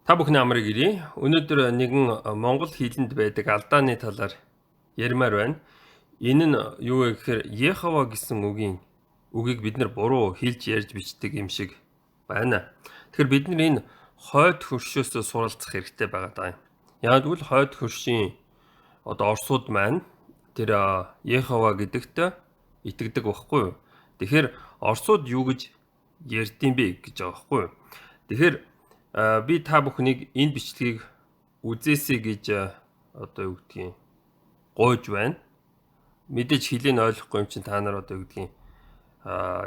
Та бүхний амрыг ирье. Өнөөдөр нэгэн монгол хэлэнд байдаг алдааны талаар ярмаар байна. Энэ нь юу вэ гэхээр Йехова гэсэн үгийг бид нар буруу хэлж ярьж бичдэг юм шиг байна. Тэгэхээр бид нар энэ хойд хөршөөс суралцах хэрэгтэй байгаа даа. Яг л хойд хөршийн орсууд маань тэр Йехова гэдэгт итгэдэг байхгүй юу? Тэгэхээр орсууд юу гэж ярьдсан бэ гэж байгаа байхгүй юу? Тэгэхээр би та бүхнийг энэ бичлэгийг үзээсэй гэж юу гэдгийг гуйж байна. Мэдээж хэлийг ойлгохгүй юм чинь та нар юу гэдгийг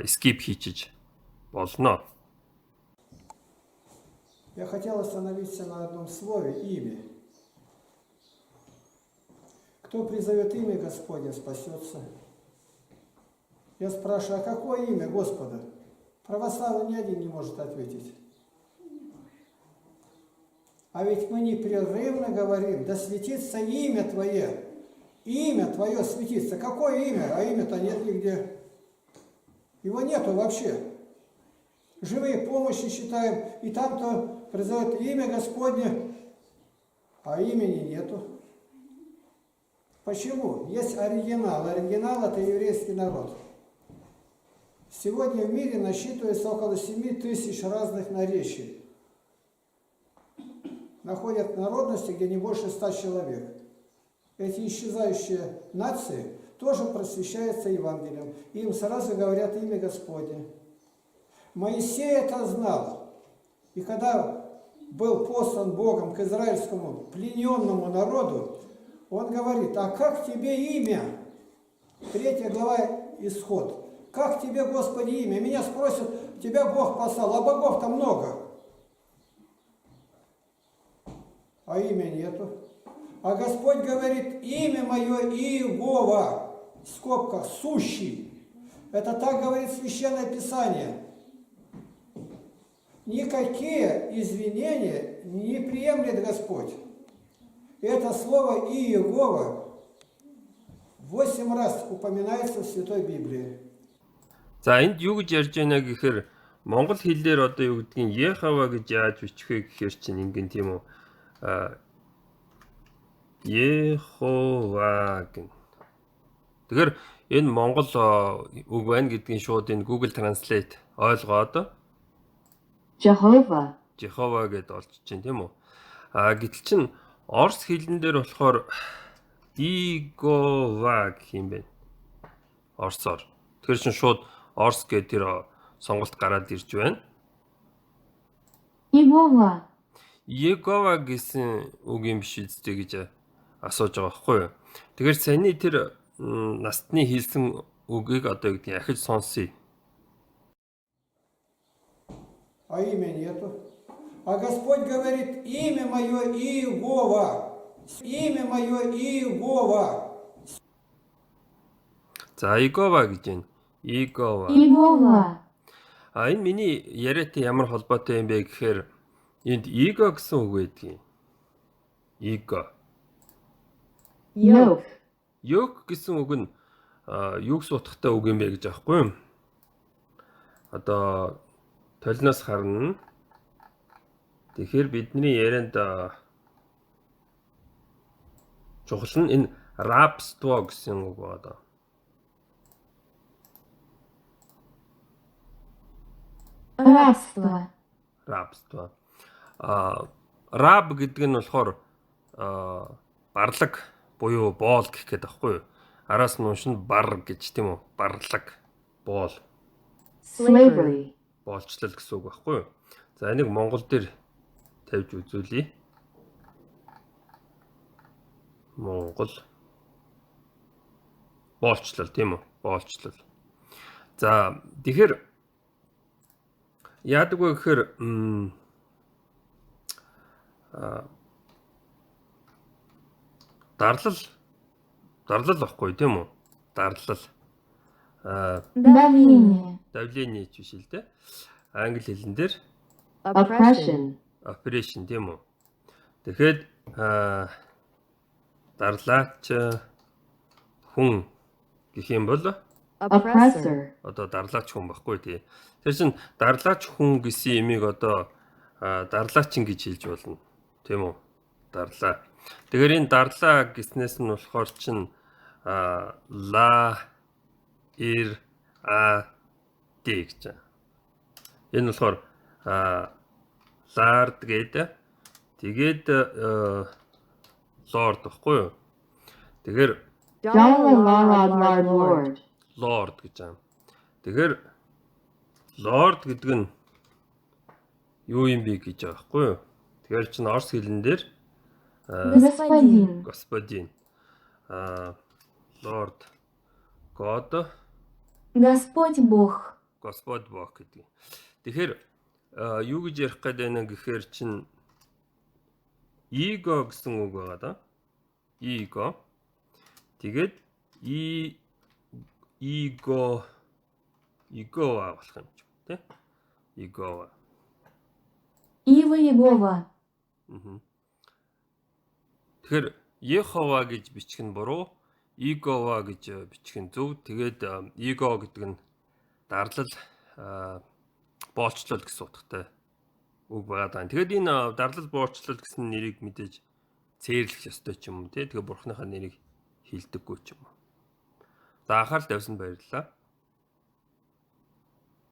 skip хийчих болно. Я хотел остановиться на одном слове – имя. Кто призовет имя Господня, спасется. Я спрашиваю, а какое имя Господа? Православный ни один не может ответить. А ведь мы непрерывно говорим, да светится имя Твое. Имя Твое светится. Какое имя? А имя-то нет нигде. Его нету вообще. Живые помощи считаем, и там-то призывают имя Господне, а имени нету. Почему? Есть оригинал. Оригинал – это еврейский народ. Сегодня в мире насчитывается около 7 тысяч разных наречий. Находят народности, где не больше 100 человек. Эти исчезающие нации тоже просвещаются Евангелием. Им сразу говорят имя Господне. Моисей это знал. И когда был послан Богом к израильскому плененному народу, он говорит, а как тебе имя? 3 глава Исход. Как тебе, Господи, имя? Меня спросят, тебя Бог послал, а богов-то много. А имя нету. А Господь говорит, имя мое Иегова, в скобках, сущий. Это так говорит Священное Писание. Никакие извинения не приемлет Господь. Это слово Иегова 8 раз упоминается в Святой Библии. За энд юу гэж ярьж байна гэхээр монгол хэлээр юу гэдгийг Йехова гэж яаж бичих вэ гэхээр чинь ингэн тийм үү? Йехова гэн. Тэгэхээр энэ монгол үг байна гэдгийг шууд энэ Google Translate ойлгоод Jehovah. Жехова гэдээ олж чинь тийм үү? Гэтэл чин орс хэлэн дээр болохоор Игова гэх юм байна. Орсоор. Тэгэхээр чин шууд орс гэдэг тэр сонголт гараад ирж байна. Егова. Егова гэсэн үг юм биш үстэй гэж асууж байгаа байхгүй юу? Тэгэхээр саний тэр настны хэлсэн үгийг юу гэдгийг ахиж сонсъё. А имя нету. А Господь говорит, имя мое Иегова. Имя мое Иегова. За Игова гэж байна. Игова. Егова. Энэ миний яриатай ямар холбоотой юм бэ гэхээр энд Иго гэсэн үг байдгийг. Иго. Yoke. Yoke гэсэн үг нь юг сутгатай үг юм бэ гэж аахгүй юу? Одоо толиноос харна. Тэгэхээр бидний ярианд чухал нь энэ рабство гэсэн үг байна. Рабство. Рабство. Раб гэдэг нь болохоор барлаг буюу боол гэх гээд аахгүй юу? Араас нь уншин бар гэж тийм үү? Барлаг, боол. Slavery. Боолчлал гэсэн үг байхгүй юу? За энийг монгол дээр тавьж үзүүлье. Монгол боолчлал тийм үү? Боолчлал. За тэгэхээр яадаг вэ гэхээр дарлал байхгүй тийм үү? Дарлал. Давление. Давление ч биш л дээ. Англи хэлэн дээр Oppression. operation тийм үү? Тэгэхэд дарлаач хүн гэх юм бол Oppressor. одоо дарлаач хүн баггүй тий. Тэр чин дарлаач хүн гэсэн имийг одоо дарлаачин гэж хэлж болно. Тийм үү? Дарлаа. Тэгэхээр энэ дарлаа гэснээс нь болохоор чин ла ир д гэж байна. Энэ болохоор лард гэдэг. Тэгээд лорд гэхгүй юу? Тэгэхээр Lord. лорд гэж байна. Тэгэхээр лорд гэдэг нь юу юм бэ гэж байгаа байхгүй юу? Тэгэхээр чин орс хэлэн дээр Господин. господин лорд god Господь Бог. Господь Бог гэдэг. Тэгэхээр юу гэж ярих гээд байна гэхээр чин эго гэсэн үг байгаа да. Эго. Тэгээд эго болох юм ч тийм. Эго. Ива Егова. Тэгэхээр Йехова гэж бичих нь буруу, Игова гэж бичих нь зөв. Тэгээд Иго гэдэг нь дарлал боолчлол гэсэн утгатай үг байгаа даа. Тэгээд энэ дарлал боолчлол гэсэн нэрийг мэдээж цээрлэх ёстой ч юм уу тий. Тэгээд бурхныхаа нэрийг хилдэггүй ч юм уу. За анхаарал тавьсан баярлалаа.